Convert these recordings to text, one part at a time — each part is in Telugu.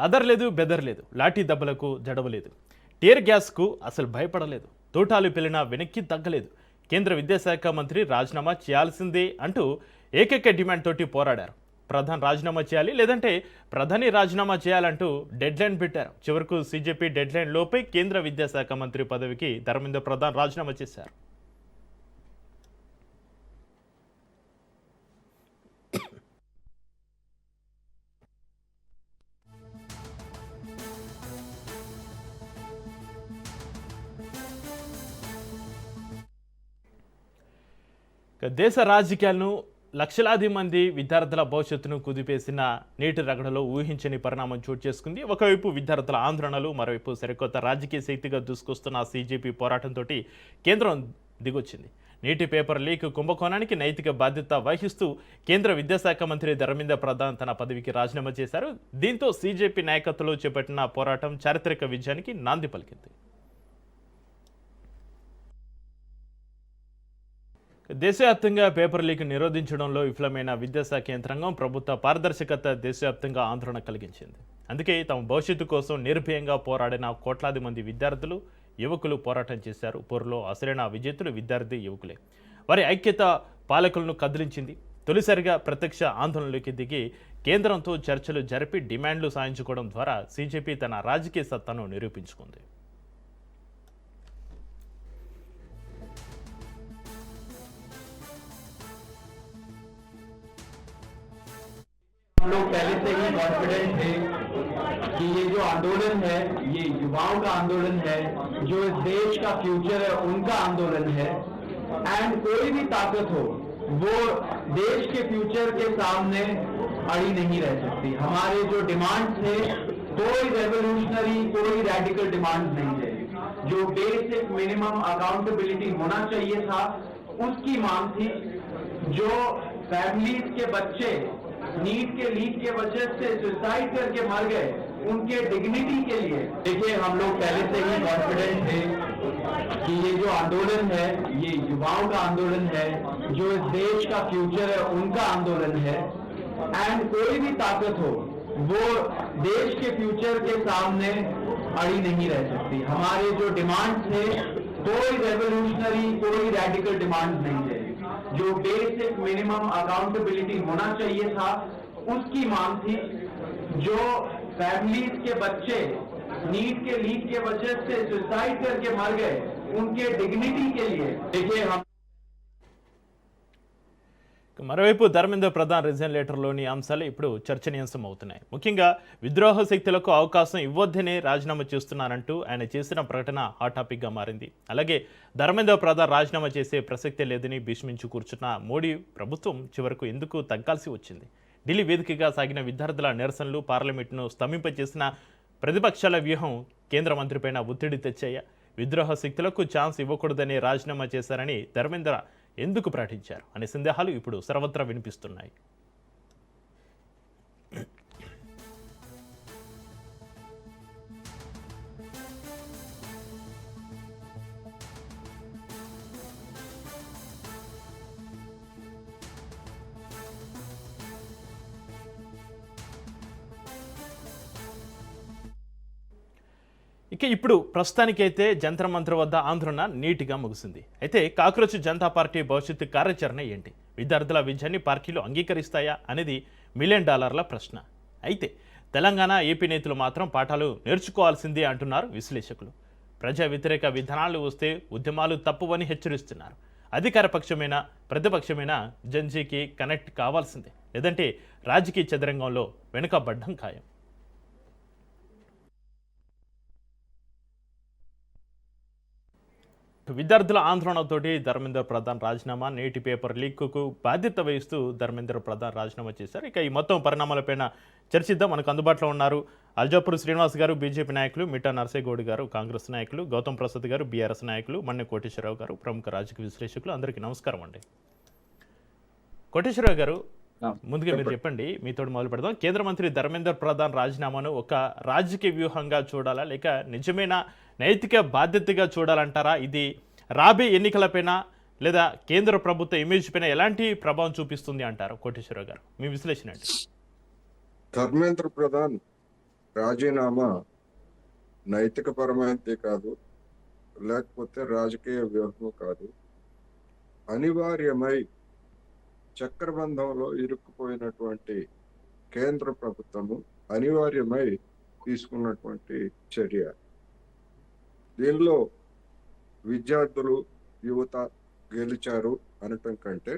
అదర్లేదు బెదర్లేదు, లాఠీ దెబ్బలకు జడవలేదు, టీర్ గ్యాస్కు అసలు భయపడలేదు, తూటాలు పెళ్లినా వెనక్కి తగ్గలేదు. కేంద్ర విద్యాశాఖ మంత్రి రాజీనామా చేయాల్సిందే అంటూ ఏకైక డిమాండ్ తోటి పోరాడారు. ప్రధాని రాజీనామా చేయాలి, లేదంటే ప్రధాని రాజీనామా చేయాలంటూ డెడ్లైన్ పెట్టారు. చివరకు సీజేపీ డెడ్లైన్ లోపే కేంద్ర విద్యాశాఖ మంత్రి పదవికి ధర్మేంద్ర ప్రధాన్ రాజీనామా చేశారు. దేశ రాజకీయాలను లక్షలాది మంది విద్యార్థుల భవిష్యత్తును కుదిపేసిన నీటి రగడలో ఊహించని పరిణామం చోటు చేసుకుంది. ఒకవైపు విద్యార్థుల ఆందోళనలు, మరోవైపు సరికొత్త రాజకీయ శక్తిగా దూసుకొస్తున్న సీజేపీ పోరాటంతో కేంద్రం దిగొచ్చింది. నీటి పేపర్ లీక్ కుంభకోణానికి నైతిక బాధ్యత వహిస్తూ కేంద్ర విద్యాశాఖ మంత్రి ధర్మేంద్ర ప్రధాన్ తన పదవికి రాజీనామా చేశారు. దీంతో సీజేపీ నాయకత్వంలో చేపట్టిన పోరాటం చారిత్రక విజయానికి నాంది పలికింది. దేశవ్యాప్తంగా పేపర్ లీక్ నిరోధించడంలో విఫలమైన విద్యాశాఖ యంత్రాంగం ప్రభుత్వ పారదర్శకత దేశవ్యాప్తంగా ఆందోళన కలిగించింది. అందుకే తమ భవిష్యత్తు కోసం నిర్భయంగా పోరాడిన కోట్లాది మంది విద్యార్థులు, యువకులు పోరాటం చేశారు. పోరులో అసలైన విజేతలు విద్యార్థి యువకులే. వారి ఐక్యత పాలకులను కదిలించింది. తొలిసారిగా ప్రత్యక్ష ఆందోళనలోకి దిగి కేంద్రంతో చర్చలు జరిపి డిమాండ్లు సాధించుకోవడం ద్వారా సీజేపీ తన రాజకీయ సత్తాను నిరూపించుకుంది. हम लोग पहले से ही कॉन्फिडेंट थे कि ये जो आंदोलन है ये युवाओं का आंदोलन है, जो इस देश का फ्यूचर है उनका आंदोलन है। एंड कोई भी ताकत हो वो देश के फ्यूचर के सामने अड़ी नहीं रह सकती। हमारे जो डिमांड्स थे कोई रेवोल्यूशनरी, कोई रेडिकल डिमांड नहीं थे। जो बेसिक मिनिमम अकाउंटेबिलिटी होना चाहिए था उसकी मांग थी। जो फैमिलीज के बच्चे नीट के लीक के वजह से सुसाइड करके मर गए उनके डिग्निटी के लिए, देखिए हम लोग पहले से ही कॉन्फिडेंट थे कि ये जो आंदोलन है ये युवाओं का आंदोलन है, जो इस देश का फ्यूचर है उनका आंदोलन है। एंड कोई भी ताकत हो वो देश के फ्यूचर के सामने अड़ी नहीं रह सकती। हमारे जो डिमांड्स थे कोई रेवोल्यूशनरी, कोई रेडिकल डिमांड नहीं थे। जो बेसिक मिनिमम अकाउंटेबिलिटी होना चाहिए था उसकी मांग थी। जो फैमिलीज के बच्चे नीट के लीक के वजह से सुसाइड करके मर गए उनके डिग्निटी के लिए, देखिए हम మరోవైపు ధర్మేంద్ర ప్రధాన్ రిజైన్ లెటర్లోని అంశాలు ఇప్పుడు చర్చనీయాంశం అవుతున్నాయి. ముఖ్యంగా విద్రోహ శక్తులకు అవకాశం ఇవ్వొద్దనే రాజీనామా చేస్తున్నారంటూ ఆయన చేసిన ప్రకటన హాట్ టాపిక్గా మారింది. అలాగే ధర్మేంద్ర ప్రధాన్ రాజీనామా చేసే ప్రసక్తే లేదని భీష్మించి కూర్చున్న మోడీ ప్రభుత్వం చివరకు ఎందుకు తగ్గాల్సి వచ్చింది? ఢిల్లీ వేదికగా సాగిన విద్యార్థుల నిరసనలు, పార్లమెంటును స్తంభింపచేసిన ప్రతిపక్షాల వ్యూహం కేంద్ర మంత్రిపైన ఒత్తిడి తెచ్చాయా? విద్రోహ శక్తులకు ఛాన్స్ ఇవ్వకూడదని రాజీనామా చేశారని ధర్మేంద్ర ఎందుకు ప్రకటించారు అనే సందేహాలు ఇప్పుడు సర్వత్రా వినిపిస్తున్నాయి. ఇక ఇప్పుడు ప్రస్తుతానికైతే జంతర్ మంతర్ వద్ద ఆందోళన నీట్గా ముగిసింది. అయితే కాక్రోచ్ జనతా పార్టీ భవిష్యత్తు కార్యాచరణ ఏంటి? విద్యార్థుల విజయాన్ని పార్టీలు అంగీకరిస్తాయా అనేది $1 మిలియన్ ప్రశ్న. అయితే తెలంగాణ, ఏపీ నేతలు మాత్రం పాఠాలు నేర్చుకోవాల్సిందే అంటున్నారు విశ్లేషకులు. ప్రజా వ్యతిరేక విధానాలు వస్తే ఉద్యమాలు తప్పువని హెచ్చరిస్తున్నారు. అధికార పక్షమైన ప్రతిపక్షమైన జంజీకి కనెక్ట్ కావాల్సిందే, లేదంటే రాజకీయ చదరంగంలో వెనుకబడ్డం ఖాయం. విద్యార్థుల ఆందోళనతోటి ధర్మేంద్ర ప్రధాన్ రాజీనామా, నేటి పేపర్ లీక్కు బాధ్యత వహిస్తూ ధర్మేంద్ర ప్రధాన్ రాజీనామా చేశారు. ఇక ఈ మొత్తం పరిణామాలపైన చర్చిద్దాం. మనకు అందుబాటులో ఉన్నారు అల్జాపూర్ శ్రీనివాస్ గారు బీజేపీ నాయకులు, మిట్టా నర్సేగౌడ్ గారు కాంగ్రెస్ నాయకులు, గౌతమ్ ప్రసాద్ గారు బీఆర్ఎస్ నాయకులు, మన్నె కోటేశ్వరరావు గారు ప్రముఖ రాజకీయ విశ్లేషకులు. అందరికీ నమస్కారం అండి. కోటేశ్వరరావు గారు, ముందుగా మీరు చెప్పండి, మీతో మొదలు పెడదాం. కేంద్ర మంత్రి ధర్మేంద్ర ప్రధాన్ రాజీనామాను ఒక రాజకీయ వ్యూహంగా చూడాలా, లేక నిజమైన నైతిక బాధ్యతగా చూడాలంటారా? ఇది రాబోయే ఎన్నికలపైన లేదా కేంద్ర ప్రభుత్వ ఇమేజ్ పైన ఎలాంటి ప్రభావం చూపిస్తుంది అంటారు? కోటేశ్వరరావు గారు, మీ విశ్లేషణ ఏంటి? ధర్మేంద్ర ప్రధాన్ రాజీనామా నైతికపరమైనది కాదు, లేకపోతే రాజకీయ వ్యూహం కాదు. అనివార్యమై చక్రబంధంలో ఇరుక్కుపోయినటువంటి కేంద్ర ప్రభుత్వము అనివార్యమై తీసుకున్నటువంటి చర్య. దీనిలో విద్యార్థులు, యువత గెలిచారు అనటం కంటే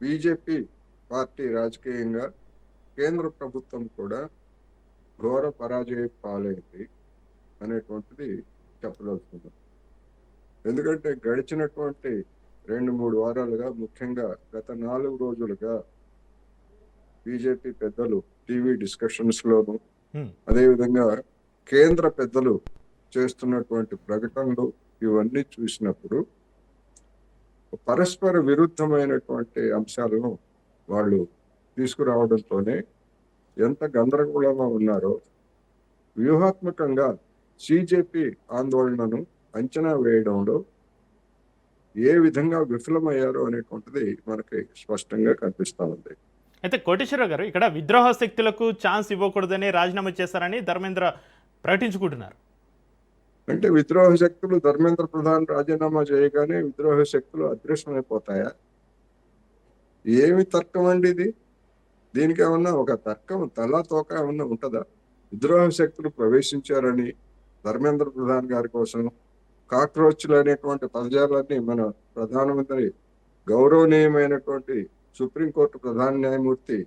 బీజేపీ పార్టీ రాజకీయంగా కేంద్ర ప్రభుత్వం కూడా ఘోర పరాజయ పాలైంది అనేటువంటిది చెప్పదలుచుకుందాం. ఎందుకంటే గడిచినటువంటి 2-3 వారాలుగా, ముఖ్యంగా గత 4 రోజులుగా బీజేపీ పెద్దలు టీవీ డిస్కషన్స్ లోను, అదేవిధంగా కేంద్ర పెద్దలు చేస్తున్నటువంటి ప్రకటనలు ఇవన్నీ చూసినప్పుడు పరస్పర విరుద్ధమైనటువంటి అంశాలను వాళ్ళు తీసుకురావడంతోనే ఎంత గందరగోళంగా ఉన్నారో, వ్యూహాత్మకంగా బీజేపీ ఆందోళనను అంచనా వేయడంలో ఏ విధంగా విఫలమయ్యారో అనేటువంటిది మనకి స్పష్టంగా కనిపిస్తా ఉంది. అయితే కోటేశ్వరరావు గారు, ఇక్కడ విద్రోహ శక్తులకు ఛాన్స్ ఇవ్వకూడదని రాజీనామా చేశారని ధర్మేంద్ర ప్రకటించుకుంటున్నారు. అంటే విద్రోహ శక్తులు ధర్మేంద్ర ప్రధాన్ రాజీనామా చేయగానే విద్రోహ శక్తులు అదృశ్యమైపోతాయా? ఏమి తర్కం అండి ఇది? దీనికి ఏమన్నా ఒక తర్కం, తలా తోక ఏమన్నా ఉంటుందా? విద్రోహ శక్తులు ప్రవేశించారని ధర్మేంద్ర ప్రధాన్ గారి కోసం కాక్రోచ్లు అనేటువంటి పదజాలాన్ని మన ప్రధానమంత్రి గౌరవనీయమైనటువంటి సుప్రీంకోర్టు ప్రధాన న్యాయమూర్తి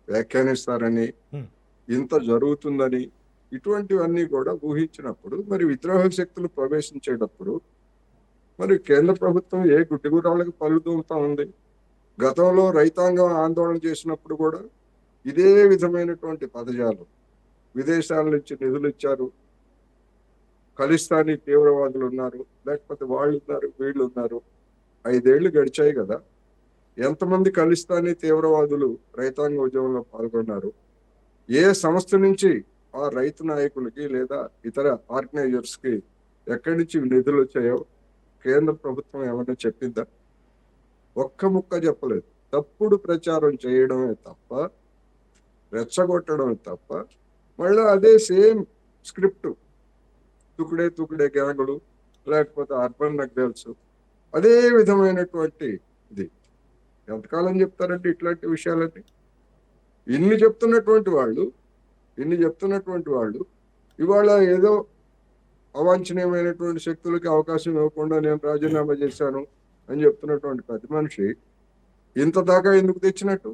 వ్యాఖ్యానిస్తారని, ఇంత జరుగుతుందని, ఇటువంటివన్నీ కూడా ఊహించినప్పుడు మరి విద్రోహ శక్తులు ప్రవేశించేటప్పుడు మరి కేంద్ర ప్రభుత్వం ఏ గుడ్డిగురాళ్ళకి పలుదూముతా ఉంది? గతంలో రైతాంగం ఆందోళన చేసినప్పుడు కూడా ఇదే విధమైనటువంటి పదజాలం. విదేశాల నుంచి నిధులు ఇచ్చారు, ఖలిస్తానీ తీవ్రవాదులు ఉన్నారు, లేకపోతే వాళ్ళు ఉన్నారు, వీళ్ళు ఉన్నారు. 5 ఏళ్లు గడిచాయి కదా. ఎంతమంది ఖలిస్తానీ తీవ్రవాదులు రైతాంగ ఉద్యమంలో పాల్గొన్నారు? ఏ సంస్థ నుంచి ఆ రైతు నాయకులకి లేదా ఇతర ఆర్గనైజర్స్ కి ఎక్కడి నుంచి నిధులు వచ్చాయో కేంద్ర ప్రభుత్వం ఏమన్నా చెప్పిందా? ఒక్క ముక్క చెప్పలేదు. తప్పుడు ప్రచారం చేయడమే తప్ప, రెచ్చగొట్టడమే తప్ప, మళ్ళీ అదే సేమ్ స్క్రిప్ట్, తుకుడే గ్యాంగులు, లేకపోతే అర్బన్ నక్సల్స్, అదే విధమైనటువంటి ఇది. ఎంతకాలం చెప్తారంటే ఇట్లాంటి విషయాలన్నీ? ఇన్ని చెప్తున్నటువంటి వాళ్ళు ఇవాళ ఏదో అవాంఛనీయమైనటువంటి శక్తులకి అవకాశం ఇవ్వకుండా నేను రాజీనామా చేశాను అని చెప్తున్నటువంటి పెద్ద మనిషి ఇంత దాకా ఎందుకు తెచ్చినట్టు?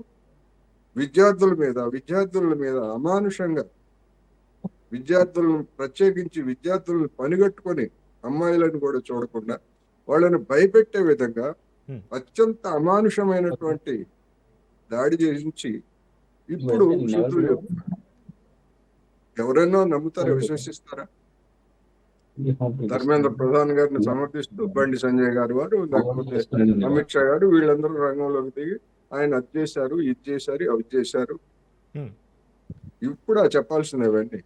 విద్యార్థుల మీద అమానుషంగా, ప్రత్యేకించి విద్యార్థులను పనిగట్టుకొని అమ్మాయిలను కూడా చూడకుండా వాళ్ళని భయపెట్టే విధంగా అత్యంత అమానుషమైనటువంటి దాడి చేయించి ఇప్పుడు శత్రులు చెప్తున్నారు. ఎవరైనా నమ్ముతారా? విశ్వసిస్తారా? ధర్మేంద్ర ప్రధాన్ గారిని సమర్థిస్తూ బండి సంజయ్ గారు వారు, లేకపోతే అమిత్ షా గారు, వీళ్ళందరూ రంగంలోకి దిగి ఆయన అది చేశారు, ఇది చేశారు, అవి చేశారు. ఇప్పుడు చెప్పాల్సింది అవన్నీ.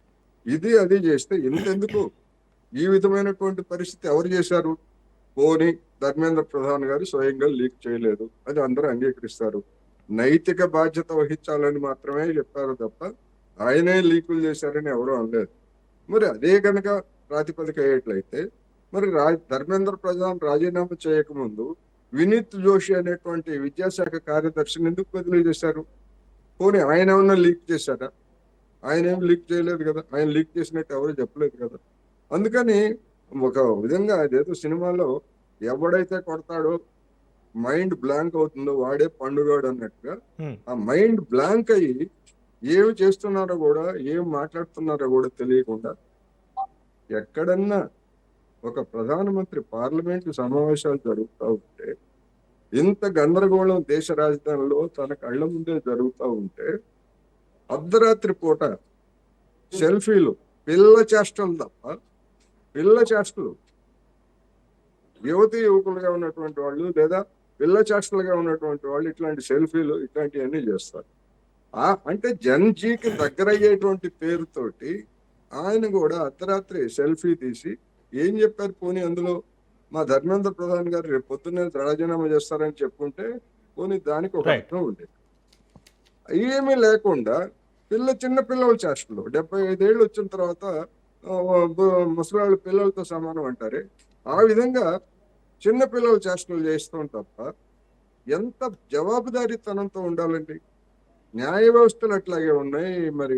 ఇది అది చేస్తే ఇంతెందుకు? ఈ విధమైనటువంటి పరిస్థితి ఎవరు చేశారు? పోనీ ధర్మేంద్ర ప్రధాన్ గారు స్వయంగా లీక్ చేయలేదు, అది అందరూ అంగీకరిస్తారు. నైతిక బాధ్యత వహించాలని మాత్రమే చెప్పారు తప్ప ఆయనే లీకులు చేశారని ఎవరూ అనలేదు. మరి అదే కనుక ప్రాతిపదిక అయ్యేట్లయితే మరి ధర్మేంద్ర ప్రధాన్ రాజీనామా చేయకముందు వినీత్ జోషి అనేటువంటి విద్యాశాఖ కార్యదర్శిని ఎందుకు బదిలీ చేశారు? పోనీ ఆయన ఏమన్నా లీక్ చేశారా? ఆయన ఏం లీక్ చేయలేదు కదా. ఆయన లీక్ చేసినట్టు ఎవరు చెప్పలేదు కదా. అందుకని ఒక విధంగా అదేదో సినిమాలో ఎవడైతే కొడతాడో మైండ్ బ్లాంక్ అవుతుందో వాడే పండుగాడు అన్నట్టుగా ఆ మైండ్ బ్లాంక్ అయ్యి ఏమి చేస్తున్నారో కూడా, ఏం మాట్లాడుతున్నారో కూడా తెలియకుండా ఎక్కడన్నా ఒక ప్రధానమంత్రి పార్లమెంటు సమావేశాలు జరుగుతూ ఉంటే, ఇంత గందరగోళం దేశ రాజధానిలో తన కళ్ళ ముందే జరుగుతూ ఉంటే, అర్ధరాత్రి పూట సెల్ఫీలు, పిల్ల చేష్టలు తప్ప, పిల్ల చేష్టలు, యువకులుగా ఉన్నటువంటి వాళ్ళు లేదా పిల్ల చేష్టలుగా ఉన్నటువంటి వాళ్ళు ఇట్లాంటి సెల్ఫీలు ఇట్లాంటివన్నీ చేస్తారు. అంటే జన్జీకి దగ్గరయ్యేటువంటి పేరుతోటి ఆయన కూడా అర్ధరాత్రి సెల్ఫీ తీసి ఏం చెప్పారు? పోనీ అందులో మా ధర్మేంద్ర ప్రధాన్ గారు రేపు పొద్దున్నే రాజీనామా చేస్తారని చెప్పుకుంటే పోనీ దానికి ఒక అర్థం ఉండేది. ఏమీ లేకుండా చిన్న పిల్లల చేష్టలు 75 ఏళ్ళు వచ్చిన తర్వాత ముసలాళ్ళు పిల్లలతో సమానం అంటారే, ఆ విధంగా చిన్న పిల్లల చేష్టలు చేస్తాం తప్ప ఎంత జవాబుదారీతనంతో ఉండాలండి. న్యాయ వ్యవస్థలు అట్లాగే ఉన్నాయి, మరి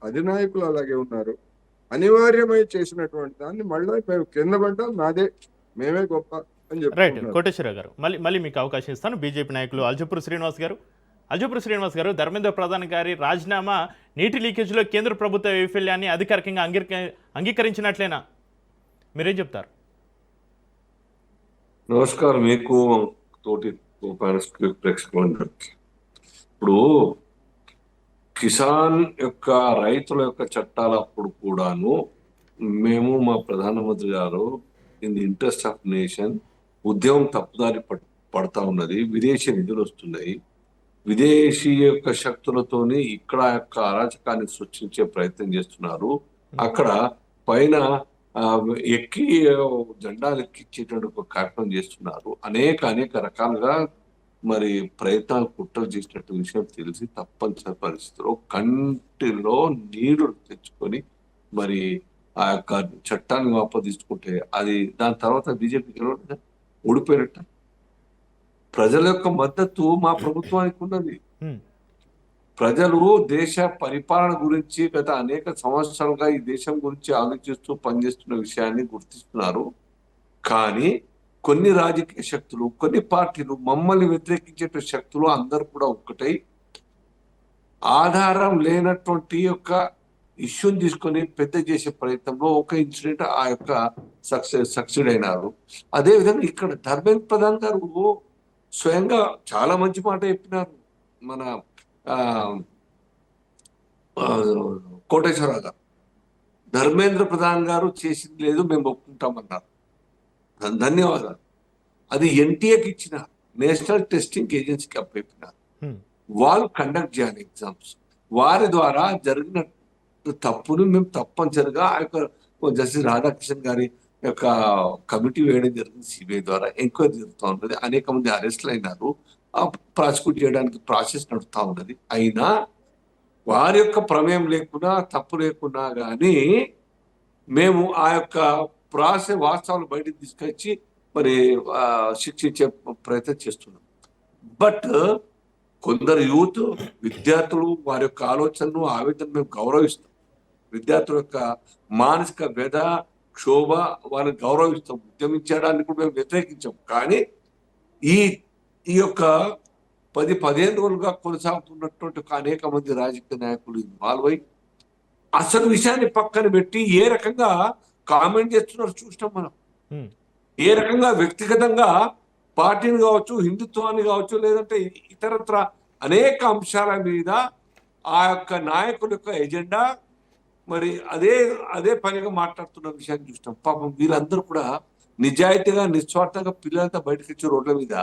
అధినాయకులు అలాగే ఉన్నారు. అనివార్యమై చేసినటువంటి దాన్ని మళ్ళీ మేము కింద పడ్డాం, మేమే గొప్ప అని రైట్. చెప్పుకుంటున్నారు. కోటేశ్వరరావు గారు, మళ్ళీ మీకు అవకాశం ఇస్తాను. బీజేపీ నాయకులు అల్జపూర్ శ్రీనివాస్ గారు, ధర్మేంద్ర ప్రధాన్ గారి రాజీనామా నీటి లీకేజ్లో కేంద్ర ప్రభుత్వ వైఫల్యాన్ని అధికారికంగా అంగీకరించినట్లేనా? మీరేం చెప్తారు? నమస్కారం మీకు, తోటి ప్రేక్షకులందరికీ. ఇప్పుడు కిసాన్ యొక్క రైతుల యొక్క చట్టాలు అప్పుడు కూడాను మేము, మా ప్రధానమంత్రి గారు, in the interest of nation ఉద్యమం తప్పుదారి పడతా ఉన్నది. విదేశీ నిధులు వస్తున్నాయి, విదేశీ యొక్క శక్తులతోని ఇక్కడ యొక్క అరాచకాన్ని సృష్టించే ప్రయత్నం చేస్తున్నారు. అక్కడ పైన ఎక్కి జెండాలు ఎక్కించేటువంటి కార్యక్రమం చేస్తున్నారు. అనేక రకాలుగా మరి ప్రయత్నాలు కుట్రలు చేసినట్టు విషయం తెలిసి తప్పనిసరి పరిస్థితిలో కంటిలో నీరు తెచ్చుకొని మరి ఆ యొక్క చట్టాన్ని ఆపాదించుకుంటే అది దాని తర్వాత బీజేపీకి ఓడిపోయినట్ట. ప్రజల యొక్క మద్దతు మా ప్రభుత్వానికి ఉన్నది. ప్రజలు దేశ పరిపాలన గురించి గత అనేక సంవత్సరాలుగా ఈ దేశం గురించి ఆలోచిస్తూ పనిచేస్తున్న విషయాన్ని గుర్తిస్తున్నారు. కానీ కొన్ని రాజకీయ శక్తులు, కొన్ని పార్టీలు, మమ్మల్ని వ్యతిరేకించే శక్తులు అందరూ కూడా ఒక్కటై ఆధారం లేనటువంటి యొక్క ఇష్యూని తీసుకొని పెద్ద చేసే ప్రయత్నంలో ఒక ఇన్సిడెంట్ ఆ యొక్క సక్సెడ్ అయినారు. అదేవిధంగా ఇక్కడ ధర్మేంద్ర ప్రధాన్ గారు స్వయంగా చాలా మంచి మాట చెప్పినారు. మన కోటేశ్వరరావు గారు, ధర్మేంద్ర ప్రధాన్ గారు చేసింది లేదు, మేము ఒప్పుకుంటామన్నారు. ధన్యవాదాలు. అది ఎన్టీఏకి ఇచ్చిన నేషనల్ టెస్టింగ్ ఏజెన్సీకి అప్పయిపోయినారు. వాళ్ళు కండక్ట్ చేయాలి ఎగ్జామ్స్. వారి ద్వారా జరిగిన తప్పును మేము తప్పనిసరిగా ఆ యొక్క జస్టిస్ రాధాకృష్ణన్ గారి యొక్క కమిటీ వేయడం జరిగింది. సిబిఐ ద్వారా ఎంక్వైరీ జరుగుతూ ఉన్నది. అనేక మంది అరెస్టులు అయినారు. ప్రాసిక్యూట్ చేయడానికి ప్రాసెస్ నడుస్తూ ఉన్నది. అయినా వారి యొక్క ప్రమేయం లేకున్నా, తప్పు లేకున్నా కానీ మేము ఆ యొక్క వాస్తవాలు బయటకు తీసుకొచ్చి మరి శిక్షించే ప్రయత్నం చేస్తున్నాం. బట్ కొందరు యూత్ విద్యార్థులు వారి యొక్క ఆలోచనలు, ఆవేదన మేము గౌరవిస్తాం. విద్యార్థుల యొక్క మానసిక వ్యధ, క్షోభ వాళ్ళని గౌరవిస్తాం. ఉద్యమించడానికి కూడా మేము వ్యతిరేకించాం. కానీ ఈ యొక్క 10-15 రోజులుగా కొనసాగుతున్నటువంటి అనేక మంది రాజకీయ నాయకులు ఇన్వాల్వ్ అయి అసలు విషయాన్ని పక్కన పెట్టి ఏ రకంగా కామెంట్ చేస్తున్నారు చూసినాం మనం. ఏ రకంగా వ్యక్తిగతంగా పార్టీని కావచ్చు, హిందుత్వాన్ని కావచ్చు, లేదంటే ఇతరత్ర అనేక అంశాల మీద ఆ యొక్క నాయకుల యొక్క ఎజెండా మరి అదే పనిగా మాట్లాడుతున్న విషయాన్ని చూసినాం. పాపం వీళ్ళందరూ కూడా నిజాయితీగా, నిస్వార్థంగా పిల్లలంతా బయటకు వచ్చి రోడ్ల మీద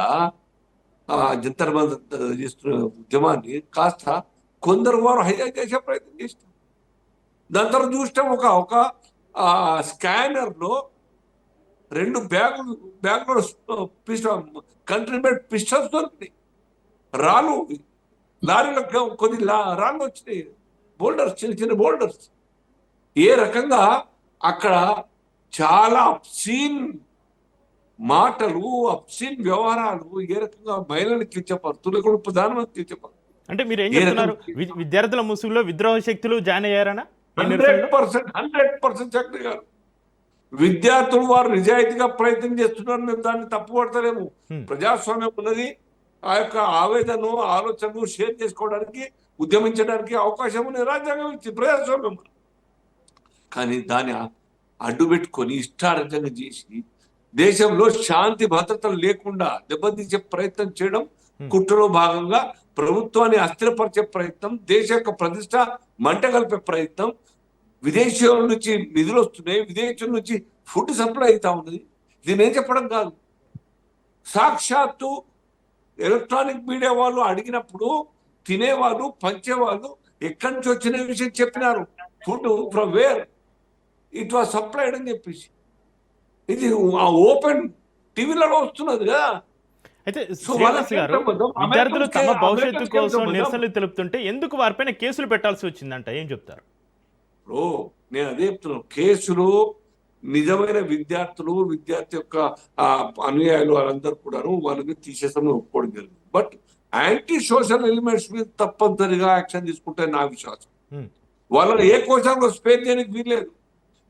జంతర్ మంతర్ చేస్తున్న ఉద్యమాన్ని కాస్త కొందరు వారు హైజాక్ చేసే ప్రయత్నం చేసినాం. దాని తర్వాత చూసినాం ఒక స్కానర్ లో 2 బ్యాగులు కంట్రీ మేడ్ పిస్టల్స్ దొరికినాయి. రాళ్ళు, లారీలో కొన్ని రాళ్ళు వచ్చినాయి, బోల్డర్స్, చిన్న బోల్డర్స్. ఏ రకంగా అక్కడ చాలా అబ్సీన్ మాటలు, అబ్సీన్ వ్యవహారాలు, ఏ రకంగా మహిళలు కించపరుతులు కూడా ప్రధానమంత్రి కించపరుతున్నారు. అంటే మీరు ఏం చెప్తున్నారు? విద్యార్థుల ముసుగులో విద్రోహ శక్తులు జాయిన్ అయ్యారనా? 100% చక్రి గారు, విద్యార్థులు వారు నిజాయితీగా ప్రయత్నం చేస్తున్నారు. మేము దాన్ని తప్పుపడతలేము. ప్రజాస్వామ్యం ఉన్నది. ఆ యొక్క ఆవేదనను, ఆలోచనలు షేర్ చేసుకోవడానికి, ఉద్యమించడానికి అవకాశం ఉంది. రాజ్యాంగం ఇచ్చి ప్రజాస్వామ్యం. కానీ దాన్ని అడ్డు పెట్టుకొని ఇష్టార్థంగా చేసి దేశంలో శాంతి భద్రతలు లేకుండా దెబ్బతీసే ప్రయత్నం చేయడం, కుట్రలో భాగంగా ప్రభుత్వాన్ని అస్థిరపరిచే ప్రయత్నం, దేశ యొక్క ప్రతిష్ట మంటగలిపే ప్రయత్నం. విదేశాల నుంచి నిధులు వస్తున్నాయి, విదేశాల నుంచి ఫుడ్ సప్లై అవుతా ఉన్నది. ఇది నేను చెప్పడం కాదు. సాక్షాత్తు ఎలక్ట్రానిక్ మీడియా వాళ్ళు అడిగినప్పుడు తినేవాళ్ళు, పంచేవాళ్ళు ఎక్కడి నుంచి వచ్చిన విషయం చెప్పినారు. Food from where it was supplied అని చెప్పేసి ఇది ఓపెన్ టీవీలలో వస్తున్నది కదా. అయితే సో శ్రీనివాస్ వాళ్ళకి గారు, సంబంధం? విద్యార్థులు అమెరికన్స్కి తమ భవిష్యత్తు అమెరికన్స్కి కోసం సంబంధం? నిరసనలు తెలుపుతుంటే ఎందుకు వారిపైన కేసులు పెట్టాల్సి వచ్చిందంట, ఏం చెప్తారు? ఓ నేను అదే చెప్తున్నాను, కేసులు నిజమైన విద్యార్థి యొక్క ఆ, అనుయాయులు వాళ్ళందరూ కూడాను వాళ్ళని తీసేసామని ఒప్పుకోవడం జరిగింది. బట్ యాంటీ సోషల్ ఎలిమెంట్స్ మీద తప్పనిసరిగా యాక్షన్ తీసుకుంటే నా విశ్వాసం. హ్మ్. వాళ్ళని ఏ కోశాల్లో స్పేర్ చేయడానికి వీల్లేదు.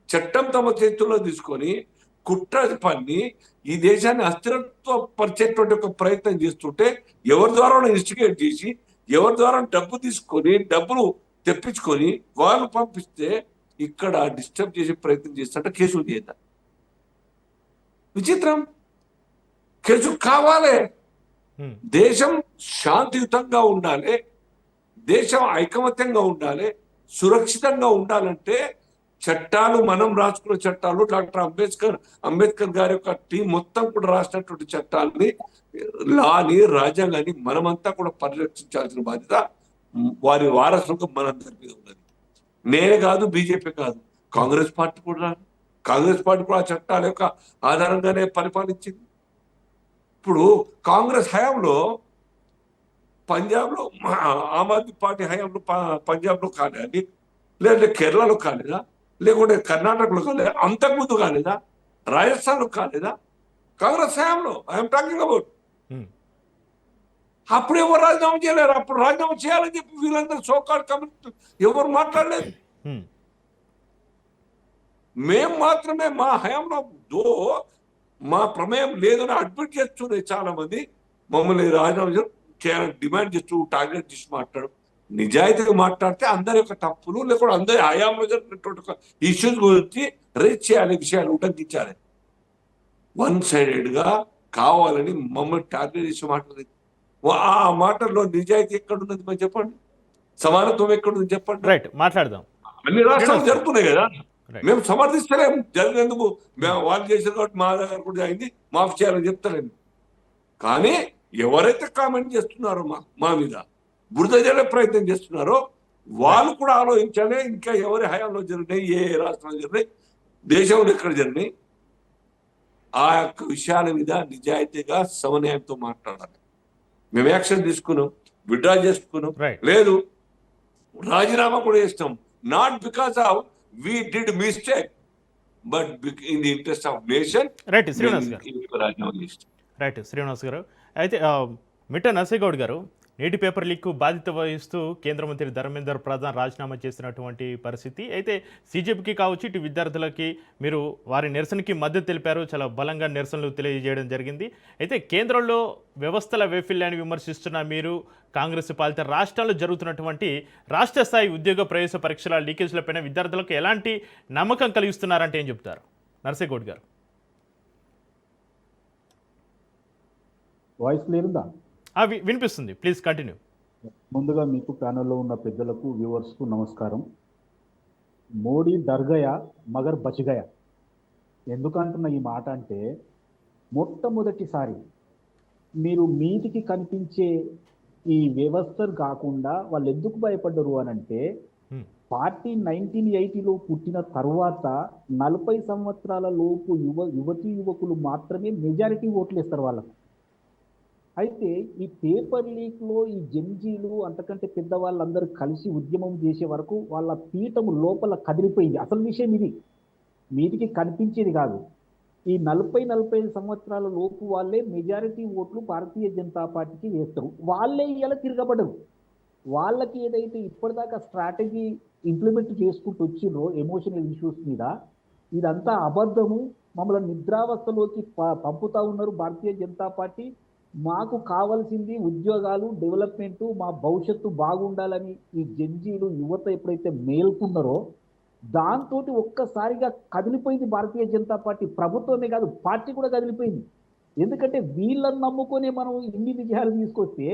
చట్టం తమ చేతుల్లో తీసుకొని కుట్ర పన్ని ఈ దేశాన్ని అస్థిరత్వ పరిచేటువంటి ఒక ప్రయత్నం చేస్తుంటే ఎవరి ద్వారా ఇన్స్టిగేట్ చేసి ఎవరి ద్వారా డబ్బులు తెప్పించుకొని వాళ్ళు పంపిస్తే ఇక్కడ డిస్టర్బ్ చేసే ప్రయత్నం చేస్తుంటే కేసులు చేద్దాం. విచిత్రం. కేసు కావాలి. హ్మ్. దేశం శాంతియుతంగా ఉండాలి, దేశం ఐకమత్యంగా ఉండాలి, సురక్షితంగా ఉండాలంటే చట్టాలు మనం రాసుకున్న చట్టాలు, డాక్టర్ అంబేద్కర్ గారి యొక్క టీం మొత్తం కూడా రాసినటువంటి చట్టాలని, లాని, రాజ్యాంగాన్ని మనమంతా కూడా పరిరక్షించాల్సిన బాధ్యత వారి వారసులకు మనందరి మీద ఉన్నది. నేనే కాదు, బీజేపీ కాదు, కాంగ్రెస్ పార్టీ కూడా ఆ చట్టాల యొక్క ఆధారంగానే పరిపాలించింది. ఇప్పుడు కాంగ్రెస్ హయాంలో పంజాబ్లో ఆమ్ ఆద్మీ పార్టీ హయాంలో పంజాబ్లో కాలేదండి, లేదంటే కేరళలో కాలేదా, లేకుంటే కర్ణాటకలో కాలేదా, అంతకుముందు కాలేదా, రాజస్థాన్లో కాలేదా? కాంగ్రెస్ హయాంలో ఐఎమ్ టాకింగ్ అబౌట్. హ్మ్. అప్పుడు ఎవరు రాజీనామా చేయలేరు. అప్పుడు రాజీనామా చేయాలని చెప్పి వీళ్ళందరూ సోకాల్ కమ్యూనిటీ ఎవరు మాట్లాడలేదు. హ్మ్. మేము మాత్రమే మా హయాంలో మా ప్రమేయం లేదని అడ్మిట్ చేస్తున్నాయి చాలా మంది. మమ్మల్ని రాజీనామా చేయాలని డిమాండ్ చేస్తూ టార్గెట్ చేసి మాట్లాడు. నిజాయితీగా మాట్లాడితే అందరి యొక్క తప్పులు లేకుండా అందరి హయాంలో జరిగినటువంటి ఇష్యూస్ గురించి రేజ్ చేయాలి, విషయాలు ఉటంకించాలి. వన్ సైడెడ్ గా కావాలని మమ్మల్ని టార్గెట్ చేసి మాట్లాడేది. ఆ మాటల్లో నిజాయితీ ఎక్కడున్నది మరి చెప్పండి, సమానత్వం ఎక్కడుంది చెప్పండి. రైట్, మాట్లాడదాం. అన్ని రాష్ట్రాలు జరుగుతున్నాయి కదా, Right. మేము సమర్థిస్తలేము. జరిగినందుకు మేము వాళ్ళు చేసిన కాబట్టి మా దగ్గర కూడా అయింది, మాఫ్ చేయాలని చెప్తలేము. కానీ ఎవరైతే కామెంట్ చేస్తున్నారో మా మీద బురద జల్లే ప్రయత్నం చేస్తున్నారో వాళ్ళు కూడా ఆలోచించాలి. ఇంకా ఎవరి హయాంలో జరిగినాయి, ఏ రాష్ట్రంలో జరిగినాయి, దేశంలో ఎక్కడ జరిగినాయి, ఆ యొక్క విషయాల మీద నిజాయితీగా సమన్యాయంతో మాట్లాడాలి. మేము యాక్షన్ తీసుకున్నాం, విత్డ్రా చేసుకున్నాం, Right. లేదు రాజీనామా కూడా చేస్తాం. Not because of we did mistake, but in the interest of nation. Right Srinivas గారు, రైట్ శ్రీనివాస్ గారు. అయితే మిట్ట నరసింహగౌడ్ గారు, నేటి పేపర్ లీక్ బాధ్యత వహిస్తూ కేంద్ర మంత్రి ధర్మేంద్ర ప్రధాన్ రాజీనామా చేసినటువంటి పరిస్థితి. అయితే సీజేపీకి కావచ్చు, ఇటు విద్యార్థులకి మీరు వారి నిరసనకి మద్దతు తెలిపారు, చాలా బలంగా నిరసనలు తెలియజేయడం జరిగింది. అయితే కేంద్రంలో వ్యవస్థల వైఫల్యాన్ని విమర్శిస్తున్న మీరు కాంగ్రెస్ పాలిత రాష్ట్రాల్లో జరుగుతున్నటువంటి రాష్ట్ర స్థాయి ఉద్యోగ ప్రవేశ పరీక్షల లీకేజ్లపైన విద్యార్థులకు ఎలాంటి నమ్మకం కలిగిస్తున్నారంటే ఏం చెప్తారు నరసింహగౌడ్ గారు? వాయిస్ క్లియర్ ఉందా? వినిపిస్తుంది, ప్లీజ్ కంటిన్యూ. ముందుగా మీకు ప్యానెల్లో ఉన్న పెద్దలకు, వ్యూవర్స్కు నమస్కారం. మోడీ దర్గయా మగర్ బచ్గయా. ఎందుకంటున్న ఈ మాట అంటే, మొట్టమొదటిసారి మీరు మీదికి కనిపించే ఈ వ్యవస్థలు కాకుండా వాళ్ళు ఎందుకు భయపడ్డరు అని అంటే, పార్టీ 1980లో పుట్టిన తర్వాత 40 సంవత్సరాల లోపు యువతీ యువకులు మాత్రమే మెజారిటీ ఓట్లు ఇస్తారు వాళ్ళకు. అయితే ఈ పేపర్ లీక్లో ఈ జంజీలు అంతకంటే పెద్దవాళ్ళందరూ కలిసి ఉద్యమం చేసే వరకు వాళ్ళ పీఠము లోపల కదిలిపోయింది. అసలు విషయం ఇది, మీదికి కనిపించేది కాదు. ఈ 40-45 సంవత్సరాల లోపు వాళ్ళే మెజారిటీ ఓట్లు భారతీయ జనతా పార్టీకి వేస్తారు. వాళ్ళే ఇలా తిరగబడరు. వాళ్ళకి ఏదైతే ఇప్పటిదాకా స్ట్రాటజీ ఇంప్లిమెంట్ చేసుకుంటూ వచ్చిండ్రో ఎమోషనల్ ఇష్యూస్ మీద, ఇదంతా అబద్ధము, మమ్మల్ని నిద్రావస్థలోకి పంపుతా ఉన్నారు భారతీయ జనతా పార్టీ. మాకు కావాల్సింది ఉద్యోగాలు, డెవలప్మెంటు, మా భవిష్యత్తు బాగుండాలని ఈ జంజీలు యువత ఎప్పుడైతే మేల్కున్నారో దాంతో ఒక్కసారిగా కదిలిపోయింది భారతీయ జనతా పార్టీ. ప్రభుత్వమే కాదు, పార్టీ కూడా కదిలిపోయింది. ఎందుకంటే వీళ్ళని నమ్ముకొని మనం ఇన్ని విజయాలు తీసుకొస్తే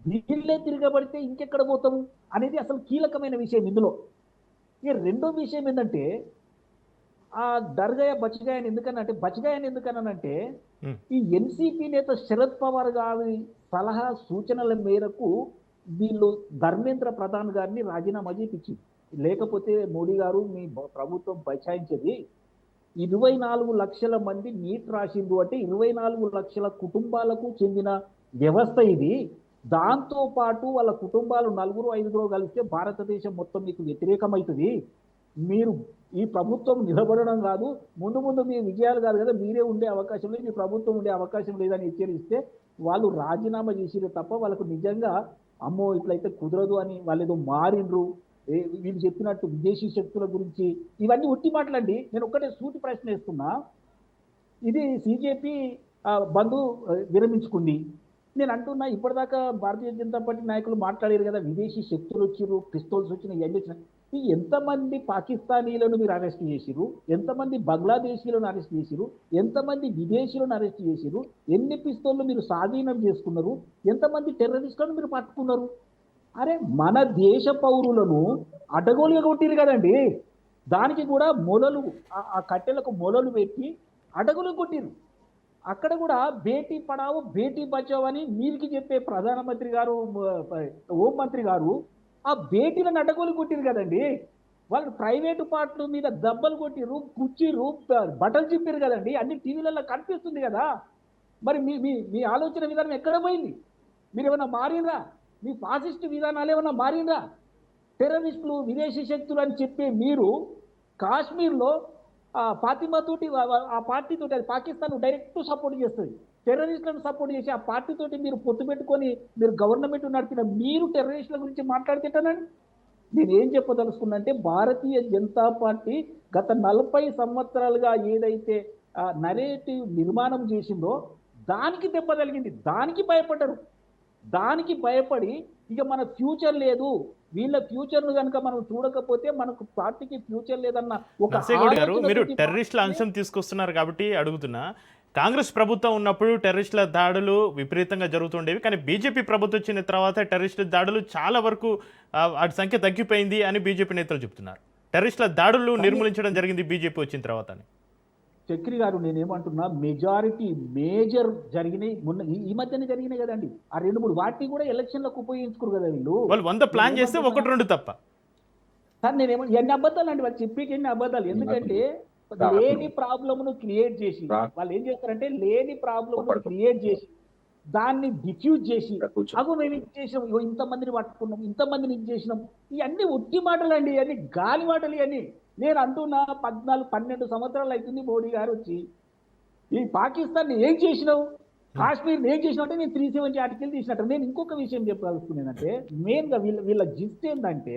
వీళ్ళే తిరగబడితే ఇంకెక్కడ పోతాము అనేది అసలు కీలకమైన విషయం ఇందులో. ఇక రెండో విషయం ఏంటంటే, ఆ దర్గాయ బచ్చగాయని ఎందుకనంటే ఈ ఎన్సీపీ నేత శరద్ పవార్ గారి సలహా సూచనల మేరకు వీళ్ళు ధర్మేంద్ర ప్రధాన్ గారిని రాజీనామా చేయించింది. లేకపోతే మోడీ గారు మీ ప్రభుత్వం బచాయించేది, 24 లక్షల మంది నీట్ రాసిండ్రు అంటే 24 లక్షల కుటుంబాలకు చెందిన వ్యవస్థ ఇది. దాంతో పాటు వాళ్ళ కుటుంబాలు 4-5 కలిస్తే భారతదేశం మొత్తం మీకు వ్యతిరేకమవుతుంది. మీరు ఈ ప్రభుత్వం నిలబడడం కాదు, ముందు ముందు మీ విజయాలు కాదు కదా, మీరే ఉండే అవకాశం లేదు, మీ ప్రభుత్వం ఉండే అవకాశం లేదని హెచ్చరిస్తే వాళ్ళు రాజీనామా చేసిరు తప్ప వాళ్ళకు నిజంగా అమ్మో ఇట్లయితే కుదరదు అని వాళ్ళు ఏదో మారిండ్రు. వీళ్ళు చెప్పినట్టు విదేశీ శక్తుల గురించి ఇవన్నీ ఒట్టి మాటలండి. నేను ఒక్కటే సూటి ప్రశ్న వేస్తున్నా. ఇది సిజేపీ బంధు విరమించుకుంది. నేను అంటున్నా ఇప్పటిదాకా భారతీయ జనతా పార్టీ నాయకులు మాట్లాడారు కదా, విదేశీ శక్తులు వచ్చిర్రు, పిస్తోల్స్ వచ్చినాయి, ఇవన్నీ వచ్చినాయి. ఎంతమంది పాకిస్తానీలను మీరు అరెస్ట్ చేసిరు, ఎంతమంది బంగ్లాదేశీలను అరెస్ట్ చేసిరు, ఎంతమంది విదేశీయులను అరెస్ట్ చేసిరు, ఎన్ని పిస్తోళ్ళు మీరు స్వాధీనం చేసుకున్నారు, ఎంతమంది టెర్రరిస్టులను మీరు పట్టుకున్నారు? అరే మన దేశ పౌరులను అడ్డగోలుగా కొట్టిరు కదండి. దానికి కూడా మొలలు, ఆ కట్టెలకు మొలలు పెట్టి అడ్డగోలుగా కొట్టిరు. అక్కడ కూడా బేటీ పడావో బేటీ బచావో అని మీరికి చెప్పే ప్రధానమంత్రి గారు, హోంమంత్రి గారు ఆ బేటీలను అడ్డగోలు కొట్టిరు కదండి. వాళ్ళు ప్రైవేటు పార్ట్ల మీద దెబ్బలు కొట్టిరు, కుచ్చిరు, బట్టలు చెప్పారు కదండి. అన్ని టీవీలలో కనిపిస్తుంది కదా. మరి మీ మీ మీ ఆలోచన విధానం ఎక్కడ పోయింది? మీరు ఏమైనా మారినరా? మీ ఫాసిస్ట్ విధానాలు ఏమైనా మారినరా? టెర్రరిస్టులు, విదేశీ శక్తులు అని చెప్పే మీరు కాశ్మీర్లో ఫాతిమాతోటి, ఆ పార్టీతోటి, అది పాకిస్తాన్ డైరెక్ట్ సపోర్ట్ చేస్తుంది, టెర్రరిస్టులను సపోర్ట్ చేసి ఆ పార్టీతోటి మీరు పొత్తు పెట్టుకొని మీరు గవర్నమెంట్ నడిపిన మీరు టెర్రరిస్టుల గురించి మాట్లాడుతుంటానండి. నేను ఏం చెప్పదలుచుకున్నా అంటే భారతీయ జనతా పార్టీ గత 40 సంవత్సరాలుగా ఏదైతే నరేటివ్ నిర్మాణం చేసిందో దానికి దెబ్బ తగిలింది. దానికి భయపడ్డారు. దానికి భయపడి ఇక మన ఫ్యూచర్ లేదు, వీళ్ళ ఫ్యూచర్ ను కనుక మనం చూడకపోతే మనకు పార్టీకి ఫ్యూచర్ లేదన్న ఒక నర్సేగౌడ్ గారు, మీరు టెర్రరిస్టుల అంశం తీసుకొస్తున్నారు కాబట్టి అడుగుతున్నా. కాంగ్రెస్ ప్రభుత్వం ఉన్నప్పుడు టెర్రరిస్టుల దాడులు విపరీతంగా జరుగుతుండేవి, కానీ బీజేపీ ప్రభుత్వం వచ్చిన తర్వాత టెర్రరిస్టుల దాడులు చాలా వరకు వాటి సంఖ్య తగ్గిపోయింది అని బీజేపీ నేతలు చెప్తున్నారు. టెర్రరిస్టుల దాడులు నిర్మూలించడం జరిగింది బీజేపీ వచ్చిన తర్వాత అని. చక్రి గారు, నేనేమంటున్నా, మెజారిటీ మేజర్ జరిగినాయి మొన్న ఈ మధ్యనే జరిగినాయి కదండి. ఆ 2-3 వాటిని కూడా ఎలక్షన్లకు ఉపయోగించుకోరు కదా వీళ్ళు. వాళ్ళు 100 ప్లాన్ చేస్తే 1-2 తప్ప. సార్ నేనేమో ఎన్ని అబద్ధాలు అండి వాళ్ళు చెప్పేకి, ఎన్ని అబద్ధాలు. ఎందుకంటే లేని ప్రాబ్లమ్ను క్రియేట్ చేసి వాళ్ళు ఏం చేస్తారంటే లేని ప్రాబ్లమ్ను క్రియేట్ చేసి దాన్ని డిఫ్యూజ్ చేసి అగో మేము ఇది చేసినాం, ఇగో ఇంతమందిని పట్టుకున్నాం, ఇంతమందిని ఇది చేసినాం, ఇవన్నీ ఒట్టి మాటలు అండి, ఇవన్నీ గాలి మాటలు. ఇవన్నీ నేను అంటున్నా 14-12 సంవత్సరాలు అవుతుంది మోడీ గారు వచ్చి. ఈ పాకిస్తాన్ ఏం చేసినావు, కాశ్మీర్ ఏం చేసినావు అంటే నేను 370 ఆర్టికల్ తీసినట్టు. నేను ఇంకొక విషయం చెప్పాల్సుకున్నానంటే మెయిన్గా వీళ్ళ జిస్ట్ ఏంటంటే,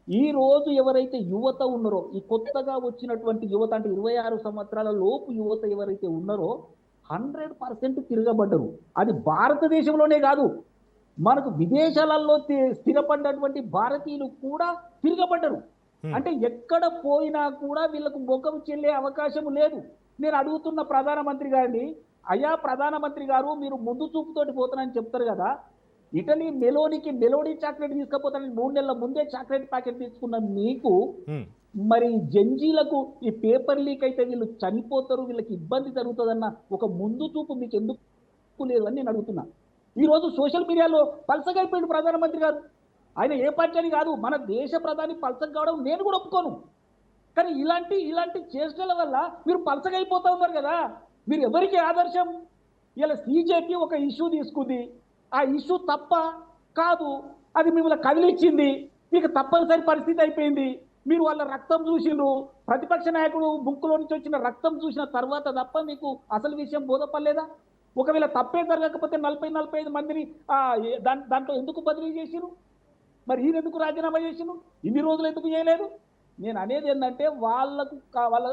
ఈ రోజు ఎవరైతే యువత ఉన్నారో, ఈ కొత్తగా వచ్చినటువంటి యువత అంటే 26 సంవత్సరాల లోపు యువత ఎవరైతే ఉన్నారో 100% తిరగబడ్డరు. అది భారతదేశంలోనే కాదు, మనకు విదేశాలలో స్థిరపడినటువంటి భారతీయులు కూడా తిరగబడ్డరు. అంటే ఎక్కడ పోయినా కూడా వీళ్ళకు ముఖం చెల్లే అవకాశం లేదు. నేను అడుగుతున్న ప్రధానమంత్రి గారిని, అయ్యా ప్రధానమంత్రి గారు మీరు ముందు చూపుతోటి పోతానని చెప్తారు కదా, ఇటలీ మెలోడీ చాక్లెట్ తీసుకుపోతానని 3 నెలల ముందే చాక్లెట్ ప్యాకెట్ తీసుకున్న మీకు మరి జంజీలకు ఈ పేపర్ లీక్ అయితే వీళ్ళు చనిపోతారు, వీళ్ళకి ఇబ్బంది జరుగుతుందన్న ఒక ముందు చూపు మీకు ఎందుకు లేదు అని నేను అడుగుతున్నా. ఈరోజు సోషల్ మీడియాలో పల్సగా అయిపోయింది ప్రధానమంత్రి గారు. ఆయన ఏ పార్టీ అని కాదు, మన దేశ ప్రధాని పల్సగా కావడం నేను కూడా ఒప్పుకోను. కానీ ఇలాంటి చేష్టల వల్ల మీరు పల్సగా అయిపోతా ఉన్నారు కదా. మీరు ఎవరికి ఆదర్శం? ఇలా సిజేపీ ఒక ఇష్యూ తీసుకుంది, ఆ ఇష్యూ తప్ప కాదు, అది మిమ్మల్ని కదిలిచ్చింది, మీకు తప్పనిసరి పరిస్థితి అయిపోయింది. మీరు వాళ్ళ రక్తం చూసిండ్రు, ప్రతిపక్ష నాయకుడు ముక్కులో నుంచి వచ్చిన రక్తం చూసిన తర్వాత తప్ప మీకు అసలు విషయం బోధపడలేదా? ఒకవేళ తప్పే జరగకపోతే 40-45 మందిని దాంట్లో ఎందుకు బదిలీ చేసిరు? మరి ఈయన ఎందుకు రాజీనామా చేసిరు? ఇన్ని రోజులు ఎందుకు చేయలేదు? నేను అనేది ఏంటంటే వాళ్ళ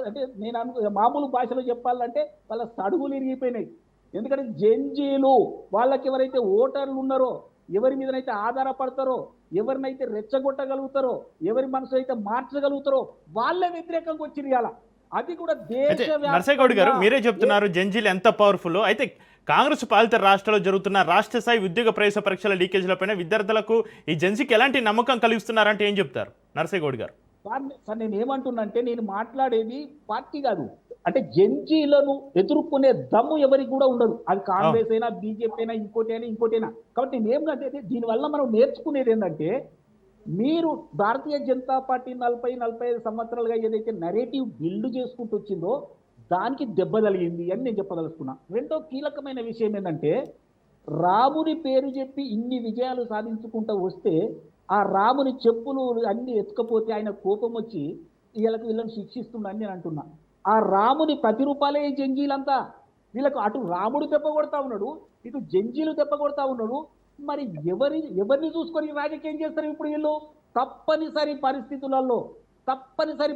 అంటే నేను మామూలు భాషలో చెప్పాలంటే వాళ్ళ సడుగులు ఇరిగిపోయినాయి. ఎందుకంటే జంజీలు వాళ్ళకి ఎవరైతే ఓటర్లు ఉన్నారో, ఎవరి మీదనైతే ఆధారపడతారో, ఎవరినైతే రెచ్చగొట్టగలుగుతారో, ఎవరి మనసు అయితే మార్చగలుగుతారో వాళ్ళే వ్యతిరేకంగా వచ్చి ఇవ్వాల. అది కూడా నర్సేగౌడ్ గారు, మీరే చెప్తున్నారు జంజీలు ఎంత పవర్ఫుల్. అయితే కాంగ్రెస్ పాలిత రాష్ట్రాల్లో జరుగుతున్న రాష్ట్ర స్థాయి ఉద్యోగ ప్రవేశ పరీక్షల లీకేజీలపైన విద్యార్థులకు ఈ జెన్సీకి ఎలాంటి నమ్మకం కలిగిస్తున్నారంటే ఏం చెప్తారు నర్సేగౌడ్ గారు? సార్ నేను ఏమంటున్నానంటే, నేను మాట్లాడేది పార్టీ కాదు, అంటే జెన్జీలను ఎదుర్కొనే దమ్ము ఎవరికి కూడా ఉండదు. అది కాంగ్రెస్ అయినా, బీజేపీ అయినా, ఇంకోటైనా. కాబట్టి నేను ఏమంటే దీనివల్ల మనం నేర్చుకునేది ఏంటంటే, మీరు భారతీయ జనతా పార్టీ 45 సంవత్సరాలుగా ఏదైతే నరేటివ్ బిల్డ్ చేసుకుంటూ వచ్చిందో దానికి దెబ్బ తగిలింది అని నేను చెప్పదలుచుకున్నా. రెండో కీలకమైన విషయం ఏంటంటే, రాముని పేరు చెప్పి ఇన్ని విజయాలు సాధించుకుంటూ వస్తే ఆ రాముని చెప్పులు అన్ని ఎత్తుకపోతే ఆయన కోపం వచ్చి వీళ్ళని శిక్షిస్తుండని నేను అంటున్నా. ఆ రాముని ప్రతిరూపాలే జంజీలంతా. వీళ్ళకు అటు రాముడు దెబ్బ కొడతా ఉన్నాడు, ఇటు జంజీలు దెబ్బ కొడతా ఉన్నాడు. మరి ఎవరిని చూసుకొని రాజకీయం చేస్తారు ఇప్పుడు వీళ్ళు? తప్పనిసరి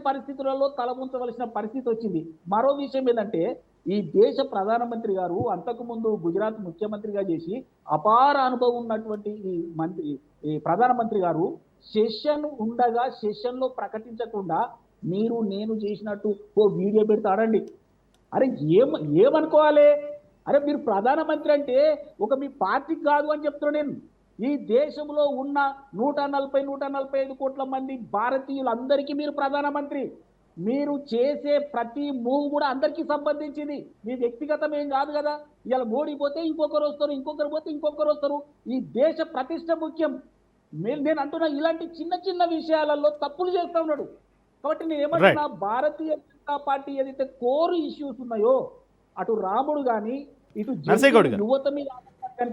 పరిస్థితులలో తలముంచవలసిన పరిస్థితి వచ్చింది. మరో విషయం ఏంటంటే, ఈ దేశ ప్రధానమంత్రి గారు అంతకుముందు గుజరాత్ ముఖ్యమంత్రిగా చేసి అపార అనుభవం ఉన్నటువంటి ఈ ప్రధానమంత్రి గారు సెషన్ ఉండగా సెషన్లో ప్రకటించకుండా మీరు నేను చేసినట్టు ఓ వీడియో పెడతాడండి. అరే ఏమనుకోవాలి? అరే మీరు ప్రధానమంత్రి అంటే ఒక మీ పార్టీకి కాదు అని చెప్తున్నాను నేను. ఈ దేశంలో ఉన్న 145 కోట్ల మంది భారతీయులందరికీ మీరు ప్రధానమంత్రి. మీరు చేసే ప్రతి మూవ్ కూడా అందరికీ సంబంధించింది, మీ వ్యక్తిగతం ఏం కాదు కదా. ఇలా మోడీ పోతే ఇంకొకరు వస్తారు, ఇంకొకరు పోతే ఇంకొకరు వస్తారు. ఈ దేశ ప్రతిష్ట ముఖ్యం. నేను అంటున్నా, ఇలాంటి చిన్న చిన్న విషయాలలో తప్పులు చేస్తా ఉన్నాడు. కాబట్టి నేను ఏమంటున్నా, భారతీయ జనతా పార్టీ ఏదైతే కోర్ ఇష్యూస్ ఉన్నాయో, అటు రాముడు కానీ ఇటు యువత మీద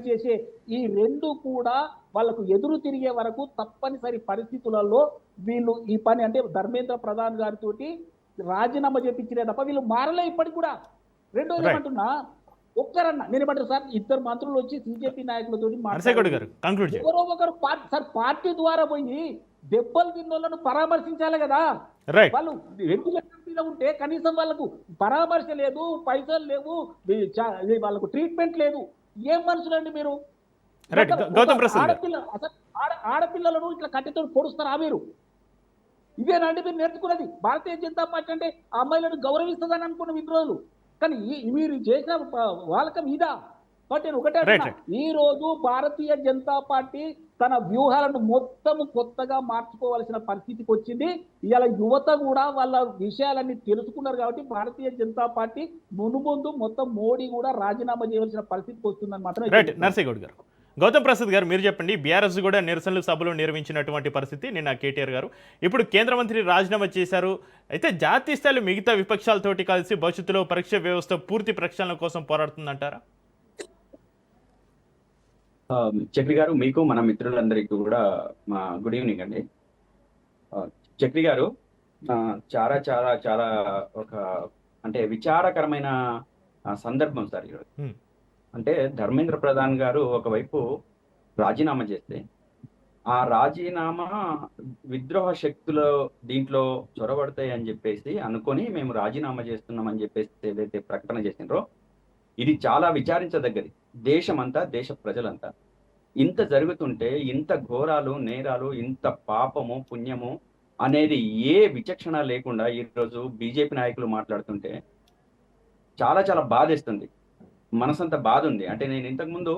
చేసే ఈ రెండు కూడా వాళ్ళకు ఎదురు తిరిగే వరకు తప్పనిసరి పరిస్థితులలో వీళ్ళు ఈ పని అంటే ధర్మేంద్ర ప్రధాన్ గారితో రాజీనామా చేపించినే తప్ప వీళ్ళు మారలే ఇప్పటికి కూడా. రెండోది ఏమంటున్నా, ఒక్కరన్నా నేను ఏమంటారు సార్, 2 మంత్రులు వచ్చి సిజేపీ నాయకులతో ఎవరో ఒకరు పార్టీ ద్వారా పోయి దెబ్బలు తిన్నోళ్ళను పరామర్శించాలి కదా. వాళ్ళు వెంటిలేటర్ ఉంటే కనీసం వాళ్ళకు పరామర్శ లేదు, పైసలు లేవు, వాళ్ళకు ట్రీట్మెంట్ లేదు. ఏం మనుషులండి మీరు? ఆడపిల్లలను ఇట్లా కట్టెతో పొడుస్తారా మీరు? ఇదేనండి మీరు నేర్చుకున్నది? భారతీయ జనతా పార్టీ అంటే ఆ అమ్మాయిలను గౌరవిస్తుందని అనుకున్న విద్రోహులు, కానీ మీరు చేసిన వాళ్ళకం ఇదా? బట్ నేను ఒకటే, ఈ రోజు భారతీయ జనతా పార్టీ తన వ్యూహాలను మొత్తం కొత్తగా మార్చుకోవాల్సిన పరిస్థితికి వచ్చింది. ఇవాళ యువత కూడా వాళ్ళ విషయాలన్నీ తెలుసుకున్నారు కాబట్టి భారతీయ జనతా పార్టీ ముందు మొత్తం మోడీ కూడా రాజీనామా చేయవలసిన పరిస్థితికి వస్తుందని మాత్రం. నర్సేగౌడ్ గారు, గౌతమ్ ప్రసాద్ గారు మీరు చెప్పండి. బీఆర్ఎస్ కూడా నిరసనలు సభలు నిర్వహించినటువంటి పరిస్థితి నిన్న కేటీఆర్ గారు. ఇప్పుడు కేంద్ర మంత్రి రాజీనామా చేశారు. అయితే జాతీయ స్థాయిలో మిగతా విపక్షాలతోటి కలిసి భవిష్యత్తులో పరీక్ష వ్యవస్థ పూర్తి ప్రక్షాళన కోసం పోరాడుతుందంటారా? చక్రి గారు, మీకు మన మిత్రులందరికీ కూడా మా గుడ్ ఈవినింగ్ అండి. చక్రి గారు, చాలా చాలా చాలా ఒక అంటే విచారకరమైన సందర్భం సార్ ఈరోజు. అంటే ధర్మేంద్ర ప్రధాన్ గారు ఒకవైపు రాజీనామా చేస్తే, ఆ రాజీనామా విద్రోహ శక్తులు దీంట్లో చొరబడతాయి అని చెప్పేసి అనుకొని మేము రాజీనామా చేస్తున్నామని చెప్పేసి ఏదైతే ప్రకటన చేసినారో, ఇది చాలా విచారించదగ్గది. దేశమంతా, దేశ ప్రజలంతా ఇంత జరుగుతుంటే, ఇంత ఘోరాలు, నేరాలు, ఇంత పాపము పుణ్యము అనేది ఏ విచక్షణ లేకుండా ఈరోజు బీజేపీ నాయకులు మాట్లాడుతుంటే చాలా చాలా బాధేస్తుంది. మనసంత బాధ ఉంది. అంటే నేను ఇంతకుముందు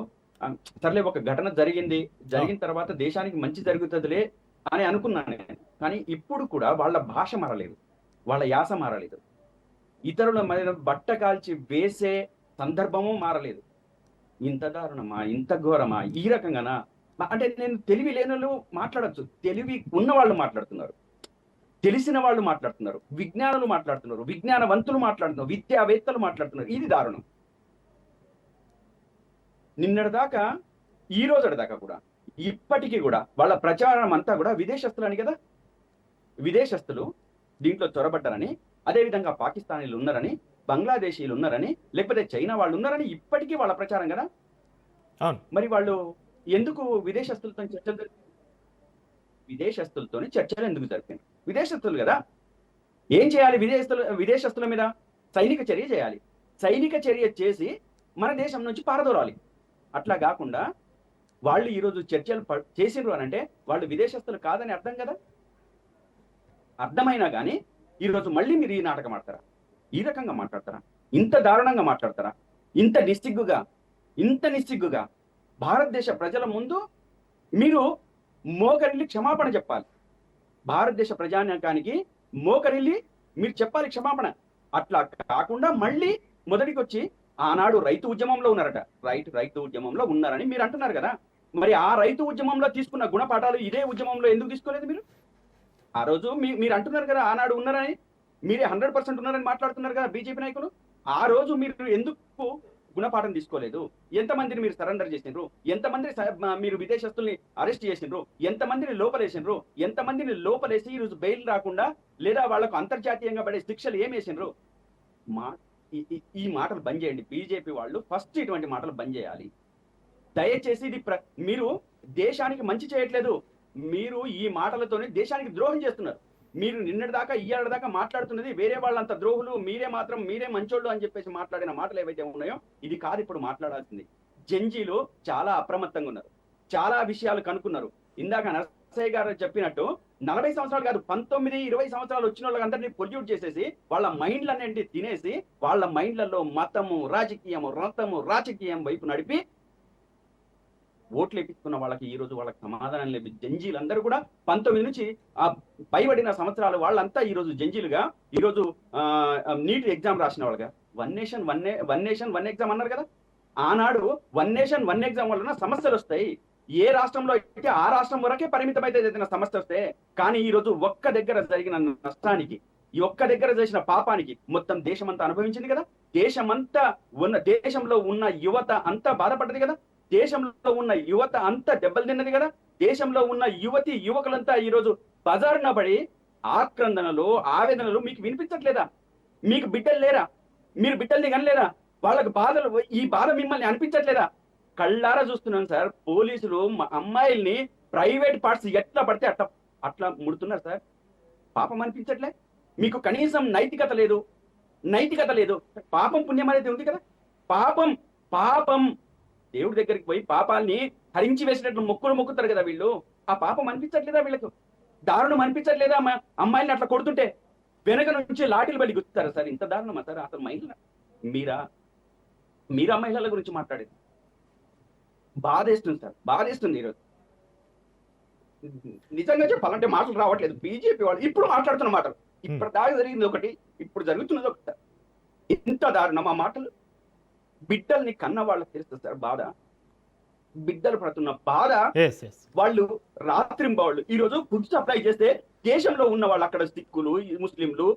సర్లే ఒక ఘటన జరిగిన తర్వాత దేశానికి మంచి జరుగుతుందిలే అని అనుకున్నాను నేను. కానీ ఇప్పుడు కూడా వాళ్ళ భాష మారలేదు, వాళ్ళ యాస మారలేదు, ఇతరుల మీద బట్ట కాల్చి వేసే సందర్భము మారలేదు. ఇంత దారుణమా, ఇంత ఘోరమా, ఈ రకంగానా? అంటే నేను తెలివి లేని వాళ్ళు మాట్లాడచ్చు, తెలివి ఉన్న వాళ్ళు మాట్లాడుతున్నారు, తెలిసిన వాళ్ళు మాట్లాడుతున్నారు, విజ్ఞానులు మాట్లాడుతున్నారు, విజ్ఞానవంతులు మాట్లాడుతున్నారు, విద్యావేత్తలు మాట్లాడుతున్నారు. ఇది దారుణం. నిన్నటిదాకా ఈ రోజు దాకా కూడా ఇప్పటికీ కూడా వాళ్ళ ప్రచారం అంతా కూడా విదేశస్తులని కదా. విదేశస్తులు దీంట్లో చొరబడ్డారని, అదేవిధంగా పాకిస్తానీలు ఉన్నారని, బంగ్లాదేశీలు ఉన్నారని, లేకపోతే చైనా వాళ్ళు ఉన్నారని ఇప్పటికీ వాళ్ళ ప్రచారం కదా. మరి వాళ్ళు ఎందుకు విదేశస్తులతో చర్చలు ఎందుకు జరిపారు? విదేశస్తులు కదా. ఏం చేయాలి? విదేశస్తుల మీద సైనిక చర్య చేయాలి. సైనిక చర్య చేసి మన దేశం నుంచి పారదోరాలి. అట్లా కాకుండా వాళ్ళు ఈరోజు చర్చలు చేసిండ్రు అని అంటే వాళ్ళు విదేశస్తులు కాదని అర్థం కదా. అర్థమైనా కానీ ఈరోజు మళ్ళీ మీరు ఈ నాటకం ఆడతారా? ఈ రకంగా మాట్లాడతారా? ఇంత దారుణంగా మాట్లాడతారా? ఇంత నిస్సిగ్గుగా భారతదేశ ప్రజల ముందు మీరు మోకరిల్లి క్షమాపణ చెప్పాలి. భారతదేశ ప్రజానీకానికి మోకరిల్లి మీరు చెప్పాలి క్షమాపణ. అట్లా కాకుండా మళ్ళీ మొదటికి వచ్చి ఆనాడు రైతు ఉద్యమంలో ఉన్నారట, రైతు ఉద్యమంలో ఉన్నారని మీరు అంటున్నారు కదా. మరి ఆ రైతు ఉద్యమంలో తీసుకున్న గుణపాఠాలు ఇదే ఉద్యమంలో ఎందుకు తీసుకోలేదు మీరు? ఆ రోజు మీరు అంటున్నారు కదా ఆనాడు ఉన్నారని, మీరే 100% ఉన్నారని మాట్లాడుతున్నారు కదా బీజేపీ నాయకులు. ఆ రోజు మీరు ఎందుకు గుణపాఠం తీసుకోలేదు? ఎంతమందిని మీరు సరెండర్ చేసిండ్రు? ఎంతమంది మీరు విదేశస్తుల్ని అరెస్ట్ చేసిండ్రు? ఎంతమందిని లోపలేసిండ్రు? ఎంతమందిని లోపలేసి ఈరోజు బెయిల్ రాకుండా లేదా వాళ్లకు అంతర్జాతీయంగా పడే శిక్షలు ఏం వేసిండ్రు? ఈ మాటలు బంద్ చేయండి. బీజేపీ వాళ్ళు ఫస్ట్ ఇటువంటి మాటలు బంద్ చేయాలి దయచేసి. ఇది మీరు దేశానికి మంచి చేయట్లేదు. మీరు ఈ మాటలతోనే దేశానికి ద్రోహం చేస్తున్నారు. మీరు నిన్నటి దాకా ఇయ్యాల దాకా మాట్లాడుతున్నది వేరే వాళ్ళంత ద్రోహులు, మీరే మంచోళ్ళు అని చెప్పేసి మాట్లాడిన మాటలు ఏవైతే ఉన్నాయో ఇది కాదు ఇప్పుడు మాట్లాడాల్సింది. జంజీలు చాలా అప్రమత్తంగా ఉన్నారు, చాలా విషయాలు కనుక్కున్నారు. ఇందాక నరసయ్య గారు చెప్పినట్టు 40 సంవత్సరాలు కాదు 19, 20 సంవత్సరాలు వచ్చిన వాళ్ళందరినీ పొల్యూట్ చేసేసి వాళ్ళ మైండ్లన్నింటినీ తినేసి వాళ్ళ మైండ్లలో మతము, రాజకీయం వైపు నడిపి ఓట్లు వేపించుకున్న వాళ్ళకి ఈ రోజు వాళ్ళకి సమాధానం లేదు. జంజీలందరూ కూడా 19 నుంచి ఆ పైబడిన సంవత్సరాలు వాళ్ళంతా ఈ రోజు జంజీలుగా ఈ రోజు నీట్ ఎగ్జామ్ రాసిన వాళ్ళగా వన్ నేషన్ వన్ ఎగ్జామ్ అన్నారు కదా. ఆనాడు వన్ నేషన్ వన్ ఎగ్జామ్ వలన సమస్యలు వస్తాయి. ఏ రాష్ట్రంలో అయితే ఆ రాష్ట్రం వరకే పరిమితమైతే ఏదైనా సమస్య వస్తే, కానీ ఈ రోజు ఒక్క దగ్గర జరిగిన నష్టానికి, ఈ ఒక్క దగ్గర చేసిన పాపానికి మొత్తం దేశమంతా అనుభవించింది కదా. దేశంలో ఉన్న యువత అంతా బాధపడ్డది కదా. దేశంలో ఉన్న యువత అంతా దెబ్బలు తిన్నది కదా. దేశంలో ఉన్న యువకులంతా ఈ రోజు బజారున పడి ఆక్రందనలు, ఆవేదనలు మీకు వినిపించట్లేదా? మీకు బిడ్డలు లేరా? మీరు బిడ్డల్ని కనలేదా? వాళ్ళకి బాధలు, ఈ బాధ మిమ్మల్ని అనిపించట్లేదా? కళ్ళారా చూస్తున్నాను సార్. పోలీసులు అమ్మాయిల్ని ప్రైవేట్ పార్ట్స్ ఎట్లా పడితే అట్లా ముడుతున్నారు సార్. పాపం అనిపించట్లే మీకు? కనీసం నైతికత లేదు. పాపం పుణ్యం అనేది ఉంది కదా. పాపం దేవుడి దగ్గరికి పోయి పాపాలని హరించి వేసినట్లు మొక్కుతారు కదా వీళ్ళు. ఆ పాపం అనిపించట్లేదా వీళ్ళకు? దారుణం అనిపించట్లేదా? అమ్మాయిని అట్లా కొడుతుంటే వెనక నుంచి లాఠీలు బలి గుర్తుతారా సార్? ఇంత దారుణమా సార్? అసలు మీరా మహిళల గురించి మాట్లాడేది బాధేస్తుంది సార్, బాధేస్తుంది. ఈరోజు నిజంగా చెప్పాలంటే మాటలు రావట్లేదు. బీజేపీ వాళ్ళు ఇప్పుడు మాట్లాడుతున్న మాటలు, ఇప్పటిదాకా జరిగింది ఒకటి, ఇప్పుడు జరుగుతున్నది ఒకటి. ఇంత దారుణం ఆ మాటలు. బిడ్డల్ని కన్న వాళ్ళకి తెలుస్తుంది సార్ బాధ. బిడ్డలు పడుతున్న బాధ. వాళ్ళు రాత్రింబవాళ్ళు ఈ రోజు ఫుడ్ సప్లై చేస్తే దేశంలో ఉన్న వాళ్ళు అక్కడ సిక్కులు, ముస్లింలు,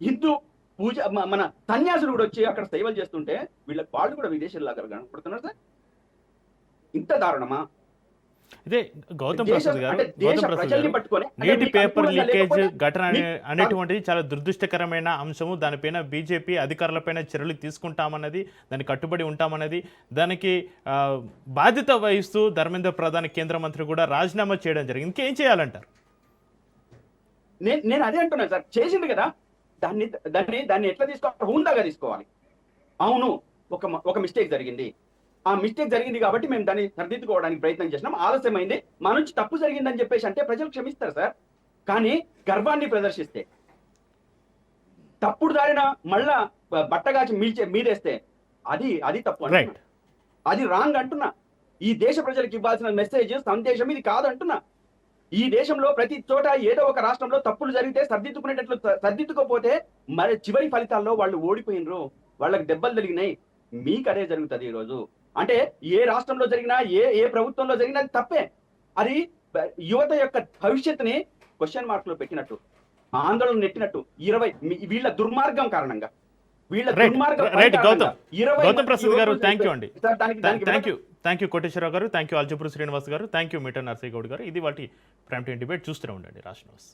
హిందూ పూజ మన సన్యాసులు కూడా వచ్చి అక్కడ సేవలు చేస్తుంటే వీళ్ళకి వాళ్ళు కూడా విదేశాల్లో కనపడుతున్నారు సార్. ఇంత దారుణమా? ఇదే గౌతమ్ ప్రసాద్ గారు నీటి పేపర్ లీకేజ్ ఘటన అనేటువంటిది చాలా దురదృష్టకరమైన అంశము. దానిపైన బీజేపీ అధికారులపైన చర్యలు తీసుకుంటామన్నది, దానికి కట్టుబడి ఉంటామన్నది, దానికి బాధ్యత వహిస్తూ ధర్మేంద్ర ప్రధాన్ కేంద్ర మంత్రి కూడా రాజీనామా చేయడం జరిగింది. ఇంకేం చేయాలంటారు? నేను అదే అంటున్నాను సార్. చేసింది కదా, దాన్ని ఎట్లా తీసుకోవాలి? హుందాగా తీసుకోవాలి. అవును, ఒక మిస్టేక్ జరిగింది. ఆ మిస్టేక్ జరిగింది కాబట్టి మేము దాన్ని సరిదిద్దుకోవడానికి ప్రయత్నం చేసినాం. ఆలస్యమైంది, మా నుంచి తప్పు జరిగిందని చెప్పేసి అంటే ప్రజలు క్షమిస్తారు సార్. కానీ గర్వాన్ని ప్రదర్శిస్తే, తప్పుడు దారిన మళ్ళా బట్టగాచి మీదేస్తే అది తప్పు అంటున్నా. అది రాంగ్ అంటున్నా. ఈ దేశ ప్రజలకు ఇవ్వాల్సిన మెసేజ్, సందేశం ఇది కాదు అంటున్నా. ఈ దేశంలో ప్రతి చోట ఏదో ఒక రాష్ట్రంలో తప్పులు జరిగితే సర్దిద్దుకోపోతే మరి చివరి ఫలితాల్లో వాళ్ళు ఓడిపోయినరు, వాళ్ళకి దెబ్బలు తగిలినాయి. మీకు అదే జరుగుతుంది ఈరోజు. అంటే ఏ రాష్ట్రంలో జరిగినా, ఏ ప్రభుత్వంలో జరిగినా అది తప్పే. అది యువత యొక్క భవిష్యత్తుని క్వశ్చన్ మార్క్ లో పెట్టినట్టు, ఆందోళన నెట్టినట్టు. వీళ్ళ దుర్మార్గం కారణంగా, గౌతమ్ ప్రసాద్ గారు థ్యాంక్ యూ అండి. Thank you Koteswararao garu, thank you Aljapur Srinivas garu, thank you మీటర్ నర్సయ్య గౌడ్ గారు. ఇది వాటి ప్రైమ్ టైమ్ డిబేట్. చూస్తూనే ఉండండి రాజ్ న్యూస్.